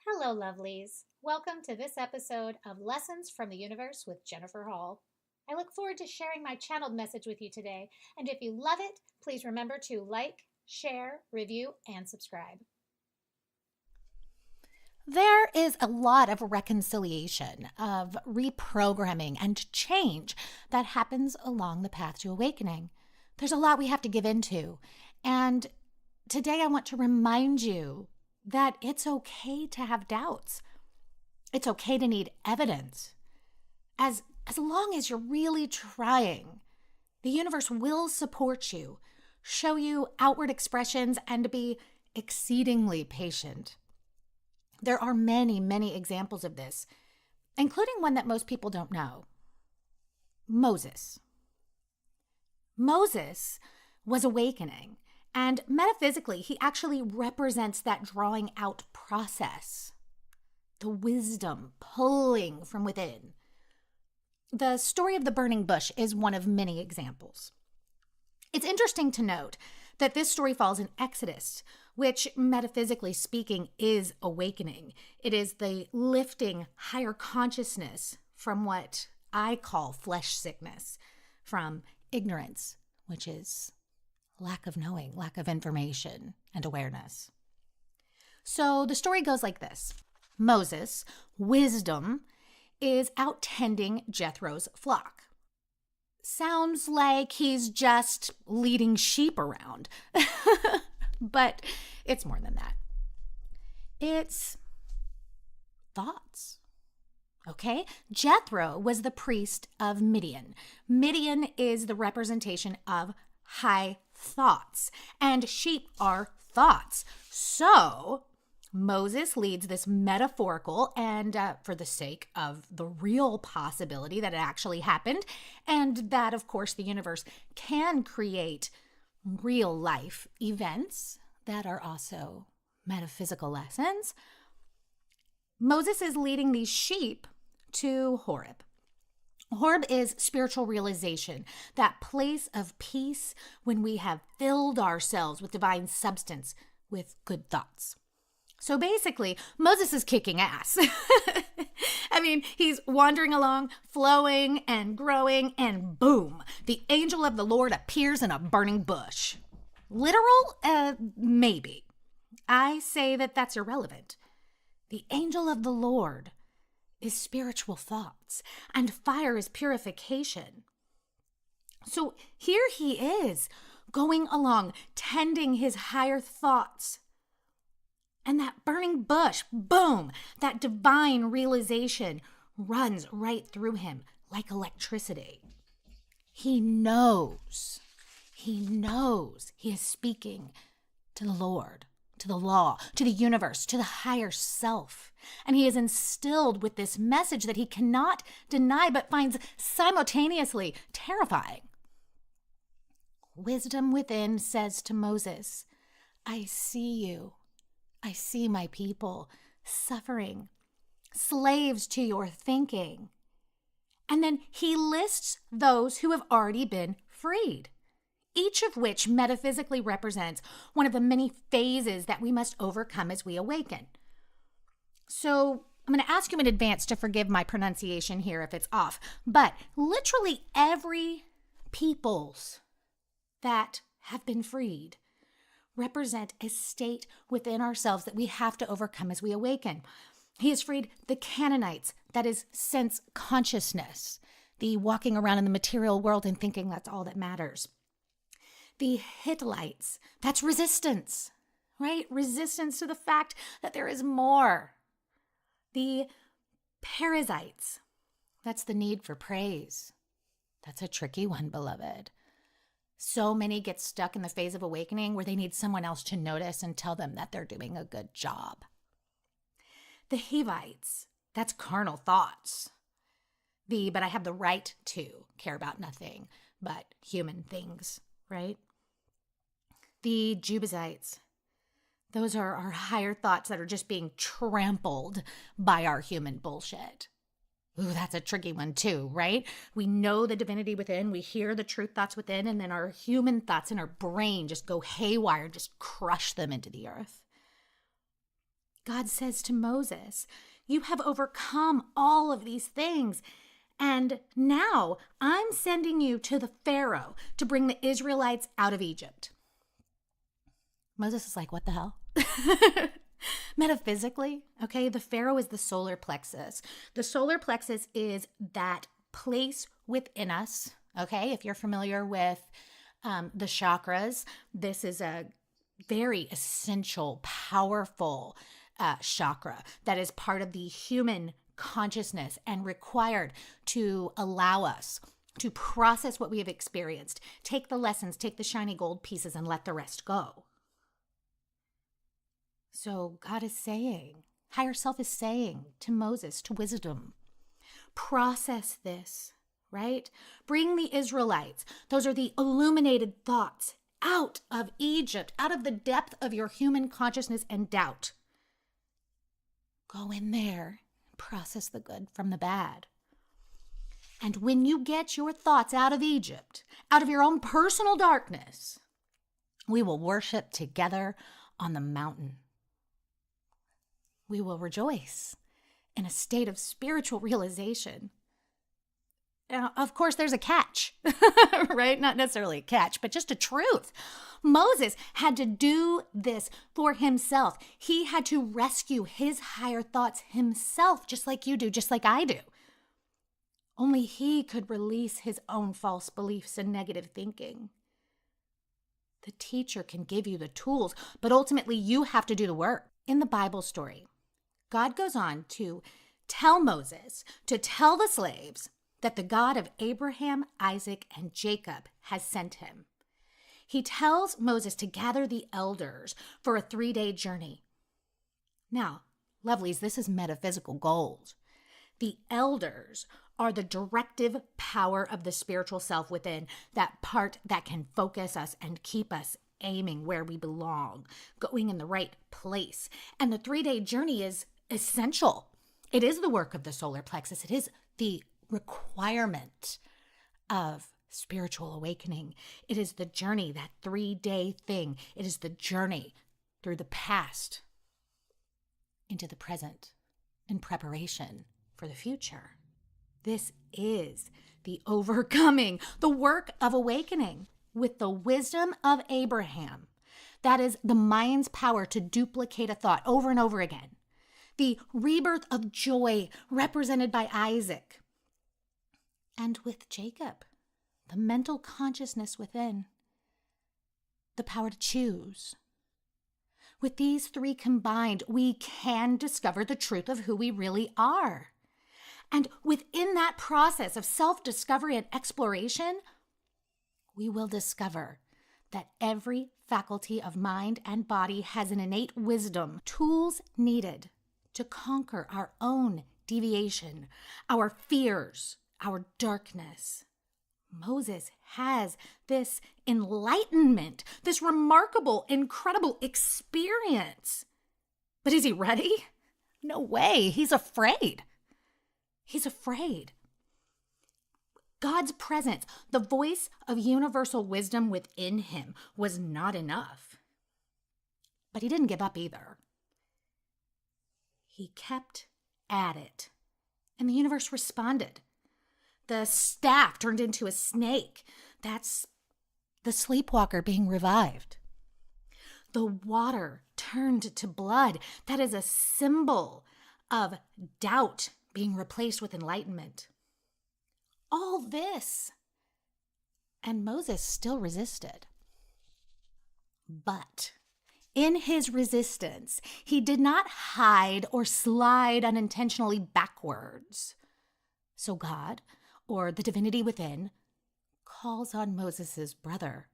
Hello, lovelies. Welcome to this episode of Lessons from the Universe with Jennifer Hall. I look forward to sharing my channeled message with you today, and if you love it, please remember to like, share, review, and subscribe. There is a lot of reconciliation, of reprogramming and change that happens along the path to awakening. There's a lot we have to give into. And today I want to remind you that it's okay to have doubts. It's okay to need evidence. As long as you're really trying, the universe will support you, show you outward expressions, and be exceedingly patient. There are many, many examples of this, including one that most people don't know. Moses. Moses was awakening, and metaphysically, he actually represents that drawing out process, the wisdom pulling from within. The story of the burning bush is one of many examples. It's interesting to note that this story falls in Exodus, which, metaphysically speaking, is awakening. It is the lifting higher consciousness from what I call flesh sickness, from ignorance, which is lack of knowing, lack of information and awareness. So the story goes like this. Moses, wisdom, is out tending Jethro's flock. Sounds like he's just leading sheep around. But it's more than that. It's thoughts. Okay? Jethro was the priest of Midian. Midian is the representation of high thoughts, and sheep are thoughts. So Moses leads this metaphorical and for the sake of the real possibility that it actually happened, and that, of course, the universe can create real life events that are also metaphysical lessons. Moses is leading these sheep to Horeb. Horeb is spiritual realization, that place of peace when we have filled ourselves with divine substance, with good thoughts. So basically, Moses is kicking ass. I mean, he's wandering along, flowing and growing, and boom, the angel of the Lord appears in a burning bush. Literal? Maybe. I say that that's irrelevant. The angel of the Lord is spiritual thoughts, and fire is purification. So here he is, going along, tending his higher thoughts. And that burning bush, boom, that divine realization runs right through him like electricity. He knows he is speaking to the Lord, to the law, to the universe, to the higher self. And he is instilled with this message that he cannot deny but finds simultaneously terrifying. Wisdom within says to Moses, I see you. I see my people suffering, slaves to your thinking. And then he lists those who have already been freed, each of which metaphysically represents one of the many phases that we must overcome as we awaken. So I'm going to ask you in advance to forgive my pronunciation here if it's off, but literally every peoples that have been freed represent a state within ourselves that we have to overcome as we awaken. He has freed the Canaanites, that is sense consciousness, the walking around in the material world and thinking that's all that matters. The Hittites, that's resistance, right? Resistance to the fact that there is more. The Perizzites, that's the need for praise. That's a tricky one, beloved. So many get stuck in the phase of awakening where they need someone else to notice and tell them that they're doing a good job. The Hivites, that's carnal thoughts. But I have the right to care about nothing but human things, right? The Jebusites, those are our higher thoughts that are just being trampled by our human bullshit. Ooh, that's a tricky one too, right? We know the divinity within, we hear the truth thoughts within, and then our human thoughts in our brain just go haywire, just crush them into the earth. God says to Moses, you have overcome all of these things. And now I'm sending you to the Pharaoh to bring the Israelites out of Egypt. Moses is like, what the hell? Metaphysically, okay, the Pharaoh is the solar plexus. The solar plexus is that place within us, okay? If you're familiar with the chakras, this is a very essential, powerful chakra that is part of the human consciousness and required to allow us to process what we have experienced, take the lessons, take the shiny gold pieces, and let the rest go. So God is saying, higher self is saying to Moses, to wisdom, process this, right? Bring the Israelites, those are the illuminated thoughts, out of Egypt, out of the depth of your human consciousness and doubt. Go in there, process the good from the bad. And when you get your thoughts out of Egypt, out of your own personal darkness, we will worship together on the mountain. We will rejoice in a state of spiritual realization. Now, of course, there's a catch, right? Not necessarily a catch, but just a truth. Moses had to do this for himself. He had to rescue his higher thoughts himself, just like you do, just like I do. Only he could release his own false beliefs and negative thinking. The teacher can give you the tools, but ultimately you have to do the work. In the Bible story, God goes on to tell Moses to tell the slaves that the God of Abraham, Isaac, and Jacob has sent him. He tells Moses to gather the elders for a 3-day journey. Now, lovelies, this is metaphysical gold. The elders are the directive power of the spiritual self within, that part that can focus us and keep us aiming where we belong, going in the right place. And the 3-day journey is essential. It is the work of the solar plexus. It is the requirement of spiritual awakening. It is the journey, that 3-day thing. It is the journey through the past into the present in preparation for the future. This is the overcoming, the work of awakening with the wisdom of Abraham. That is the mind's power to duplicate a thought over and over again. The rebirth of joy represented by Isaac. And with Jacob, the mental consciousness within, the power to choose. With these 3 combined, we can discover the truth of who we really are. And within that process of self-discovery and exploration, we will discover that every faculty of mind and body has an innate wisdom, tools needed to conquer our own deviation, our fears, our darkness. Moses has this enlightenment, this remarkable, incredible experience. But is he ready? No way. He's afraid. He's afraid. God's presence, the voice of universal wisdom within him, was not enough. But he didn't give up either. He kept at it, and the universe responded. The staff turned into a snake. That's the sleepwalker being revived. The water turned to blood. That is a symbol of doubt being replaced with enlightenment. All this, and Moses still resisted. But in his resistance, he did not hide or slide unintentionally backwards. So God, or the divinity within, calls on Moses' brother.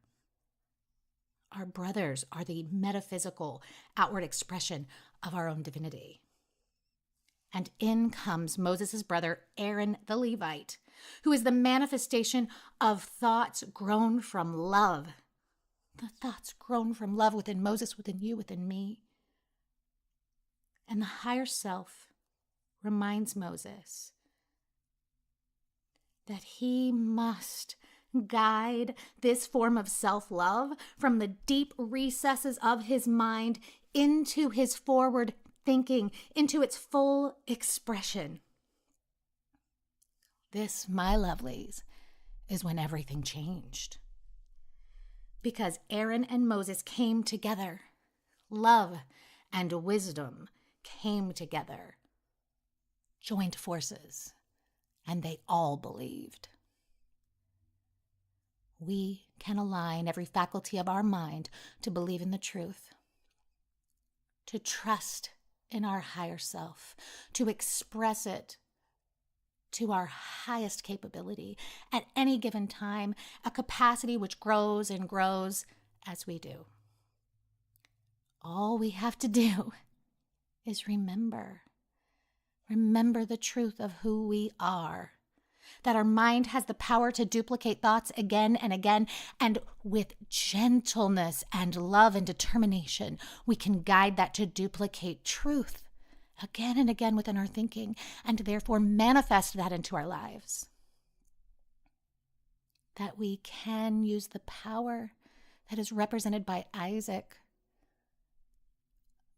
Our brothers are the metaphysical outward expression of our own divinity. And in comes Moses' brother, Aaron the Levite, who is the manifestation of thoughts grown from love. The thoughts grown from love within Moses, within you, within me. And the higher self reminds Moses that he must guide this form of self-love from the deep recesses of his mind into his forward thinking into its full expression. This, my lovelies, is when everything changed. Because Aaron and Moses came together. Love and wisdom came together, joined forces, and they all believed. We can align every faculty of our mind to believe in the truth, to trust in our higher self, to express it to our highest capability at any given time, a capacity which grows and grows as we do. All we have to do is remember the truth of who we are, that our mind has the power to duplicate thoughts again and again, and with gentleness and love and determination, we can guide that to duplicate truth again and again within our thinking, and therefore manifest that into our lives. That we can use the power that is represented by Isaac,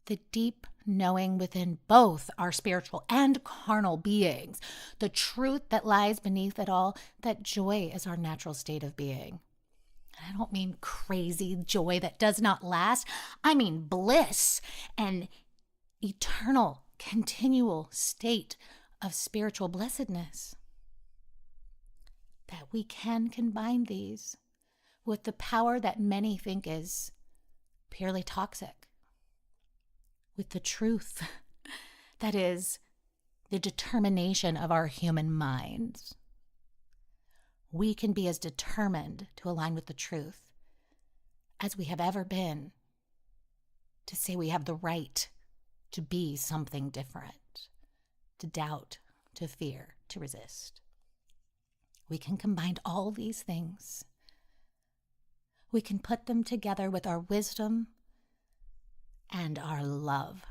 the deep knowing within both our spiritual and carnal beings, the truth that lies beneath it all, that joy is our natural state of being. I don't mean crazy joy that does not last. I mean bliss, an eternal, continual state of spiritual blessedness. That we can combine these with the power that many think is purely toxic, with the truth that is the determination of our human minds. We can be as determined to align with the truth as we have ever been to say we have the right to be something different, to doubt, to fear, to resist. We can combine all these things. We can put them together with our wisdom and our love.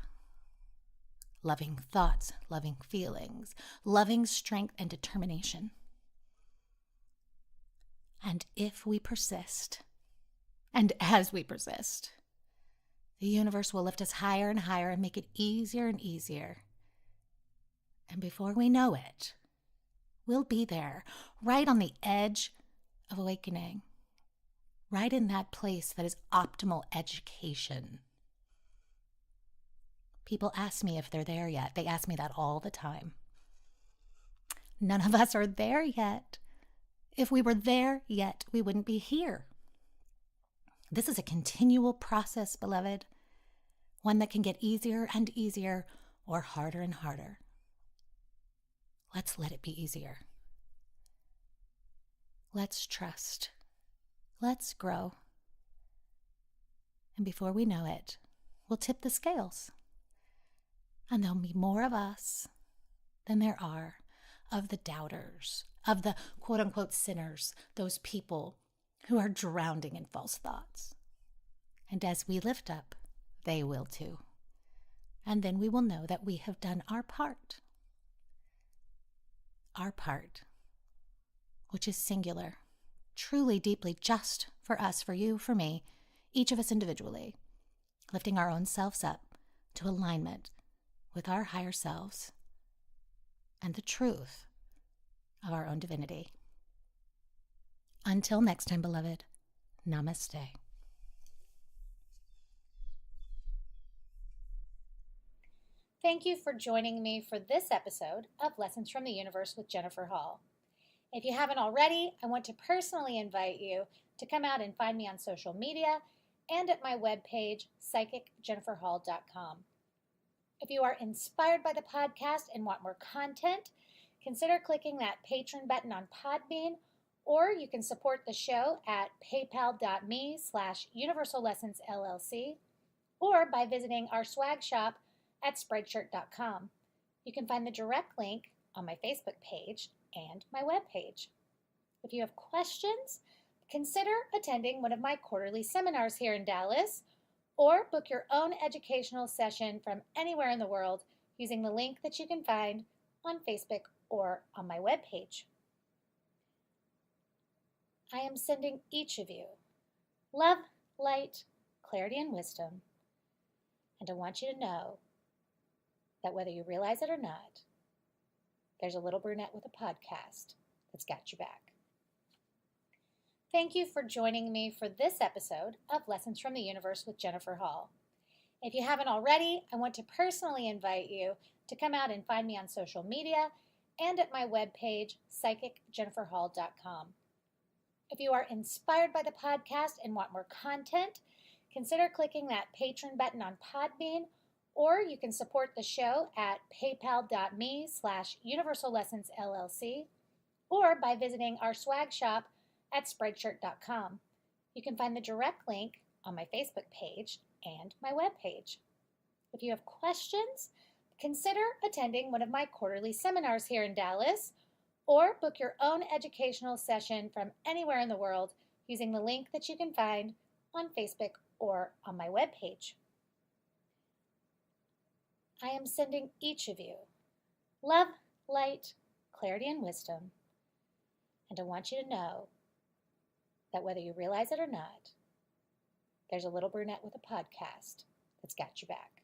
Loving thoughts, loving feelings, loving strength and determination. And if we persist, and as we persist, the universe will lift us higher and higher and make it easier and easier. And before we know it, we'll be there, right on the edge of awakening, right in that place that is optimal education. People ask me if they're there yet. They ask me that all the time. None of us are there yet. If we were there yet, we wouldn't be here. This is a continual process, beloved, one that can get easier and easier or harder and harder. Let's let it be easier. Let's trust. Let's grow. And before we know it, we'll tip the scales. And there'll be more of us than there are of the doubters, of the quote-unquote sinners, those people who are drowning in false thoughts. And as we lift up, they will too. And then we will know that we have done our part. Our part, which is singular, truly, deeply just for us, for you, for me, each of us individually, lifting our own selves up to alignment with our higher selves and the truth of our own divinity. Until next time, beloved, namaste. Thank you for joining me for this episode of Lessons from the Universe with Jennifer Hall. If you haven't already, I want to personally invite you to come out and find me on social media and at my webpage, psychicjenniferhall.com. If you are inspired by the podcast and want more content, consider clicking that patron button on Podbean, or you can support the show at paypal.me/universallessonsllc, or by visiting our swag shop at spreadshirt.com. You can find the direct link on my Facebook page and my webpage. If you have questions, consider attending one of my quarterly seminars here in Dallas, or book your own educational session from anywhere in the world using the link that you can find on Facebook or on my webpage. I am sending each of you love, light, clarity, and wisdom, and I want you to know that whether you realize it or not, there's a little brunette with a podcast that's got your back. Thank you for joining me for this episode of Lessons from the Universe with Jennifer Hall. If you haven't already, I want to personally invite you to come out and find me on social media and at my webpage, psychicjenniferhall.com. If you are inspired by the podcast and want more content, consider clicking that patron button on Podbean, or you can support the show at paypal.me/universallessonsllc, or by visiting our swag shop at spreadshirt.com. You can find the direct link on my Facebook page and my webpage. If you have questions, consider attending one of my quarterly seminars here in Dallas, or book your own educational session from anywhere in the world using the link that you can find on Facebook or on my webpage. I am sending each of you love, light, clarity, and wisdom, and I want you to know that whether you realize it or not, there's a little brunette with a podcast that's got your back.